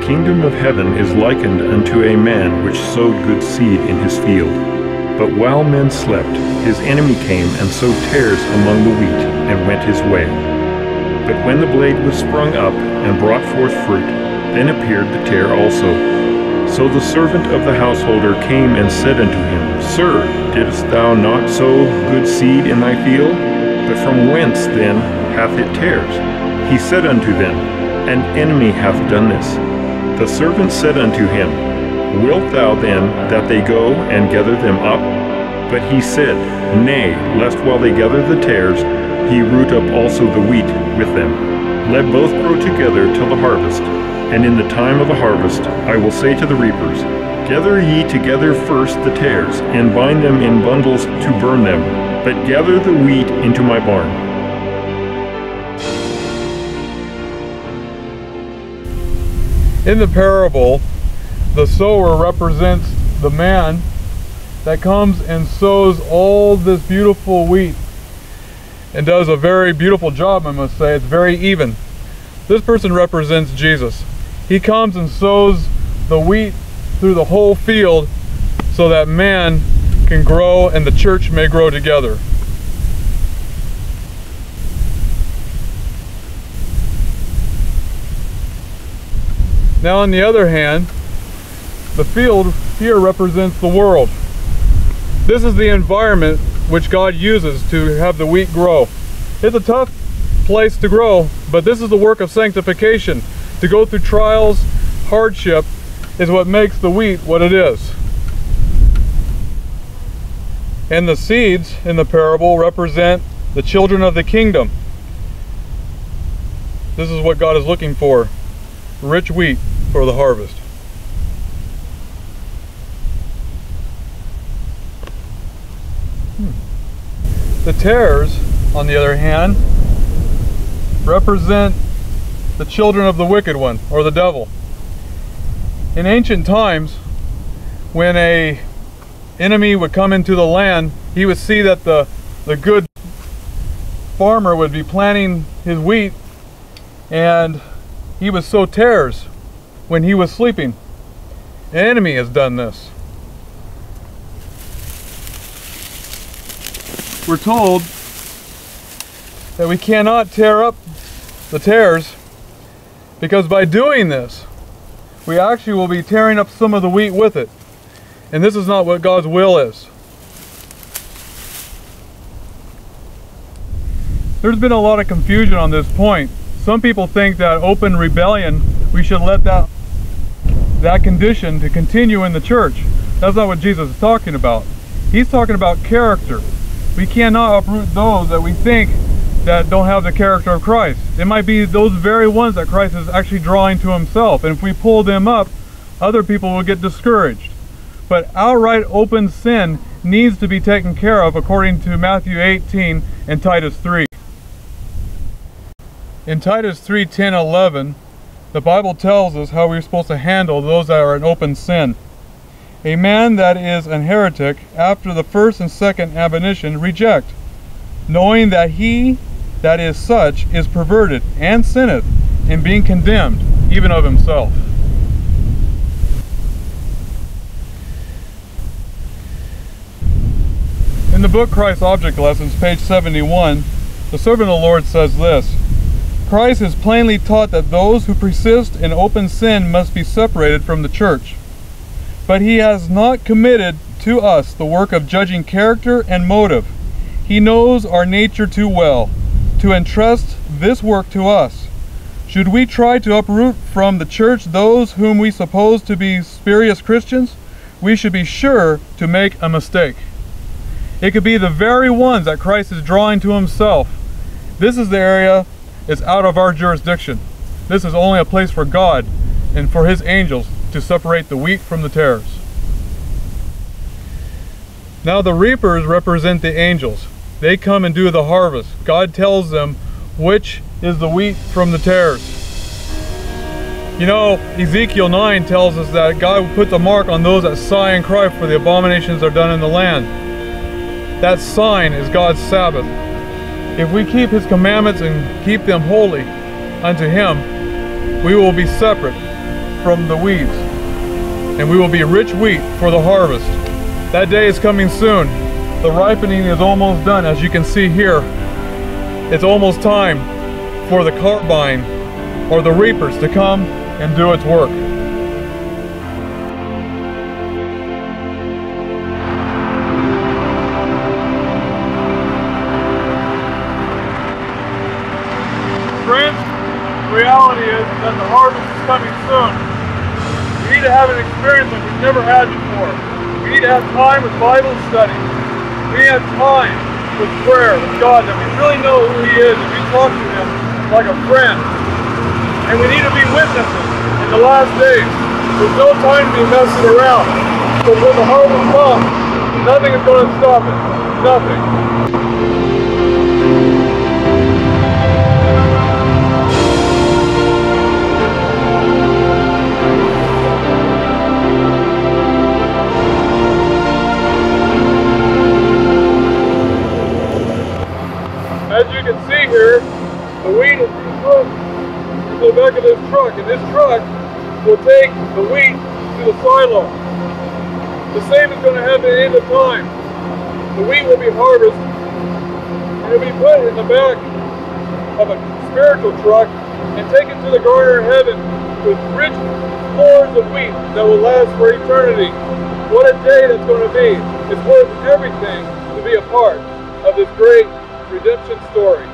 the kingdom of heaven is likened unto a man which sowed good seed in his field. But while men slept, his enemy came and sowed tares among the wheat, and went his way. But when the blade was sprung up, and brought forth fruit, then appeared the tare also. So the servant of the householder came and said unto him, Sir, didst thou not sow good seed in thy field? But from whence then hath it tares? He said unto them, An enemy hath done this. The servant said unto him, Wilt thou then that they go and gather them up? But he said, Nay, lest while they gather the tares, he root up also the wheat with them. Let both grow together till the harvest. And in the time of the harvest I will say to the reapers, Gather ye together first the tares, and bind them in bundles to burn them, but gather the wheat into my barn. In the parable, the sower represents the man that comes and sows all this beautiful wheat and does a very beautiful job, I must say. It's very even. This person represents Jesus. He comes and sows the wheat through the whole field so that man can grow and the church may grow together. Now on the other hand, the field here represents the world. This is the environment which God uses to have the wheat grow. It's a tough place to grow, but this is the work of sanctification. To go through trials, hardship, is what makes the wheat what it is. And the seeds in the parable represent the children of the kingdom. This is what God is looking for. Rich wheat for the harvest. The tares, on the other hand, represent the children of the wicked one, or the devil. In ancient times, when an enemy would come into the land, he would see that the good farmer would be planting his wheat, and he would sow tares when he was sleeping. An enemy has done this. We're told that we cannot tear up the tares, because by doing this, we actually will be tearing up some of the wheat with it. And this is not what God's will is. There's been a lot of confusion on this point. Some people think that open rebellion, we should let that condition to continue in the church. That's not what Jesus is talking about. He's talking about character. We cannot uproot those that we think that don't have the character of Christ. It might be those very ones that Christ is actually drawing to himself, and if we pull them up, other people will get discouraged. But outright open sin needs to be taken care of according to Matthew 18 and Titus 3. In Titus 3, 10, 11, the Bible tells us how we're supposed to handle those that are in open sin. A man that is an heretic, after the first and second admonition, reject, knowing that he that is such is perverted and sinneth, and being condemned even of himself. In the book Christ's Object Lessons, page 71, the servant of the Lord says this: Christ has plainly taught that those who persist in open sin must be separated from the church. But he has not committed to us the work of judging character and motive. He knows our nature too well to entrust this work to us. Should we try to uproot from the church those whom we suppose to be spurious Christians, we should be sure to make a mistake. It could be the very ones that Christ is drawing to himself. This is the area that's out of our jurisdiction. This is only a place for God and for his angels to separate the wheat from the tares. Now the reapers represent the angels. They come and do the harvest. God tells them which is the wheat from the tares. You know, Ezekiel 9 tells us that God will put the mark on those that sigh and cry for the abominations that are done in the land. That sign is God's Sabbath. If we keep his commandments and keep them holy unto him, we will be separate. from the weeds, and we will be rich wheat for the harvest. That day is coming soon. The ripening is almost done, as you can see here. It's almost time for the carbine or the reapers to come and do its work. Friends, the reality is that the harvest is coming soon. We need to have an experience like we've never had before. We need to have time with Bible study. We need to have time with prayer, with God, that we really know who He is, and we talk to Him like a friend. And we need to be witnesses in the last days. There's no time to be messing around. So when the harvest comes, nothing is going to stop it. Nothing. As you can see here, the wheat is being put into the back of this truck, and this truck will take the wheat to the silo. The same is going to happen at the end of time. The wheat will be harvested, and it will be put in the back of a spiritual truck and taken to the garner of heaven with rich floors of wheat that will last for eternity. What a day that's going to be. It's worth everything to be a part of this great redemption story.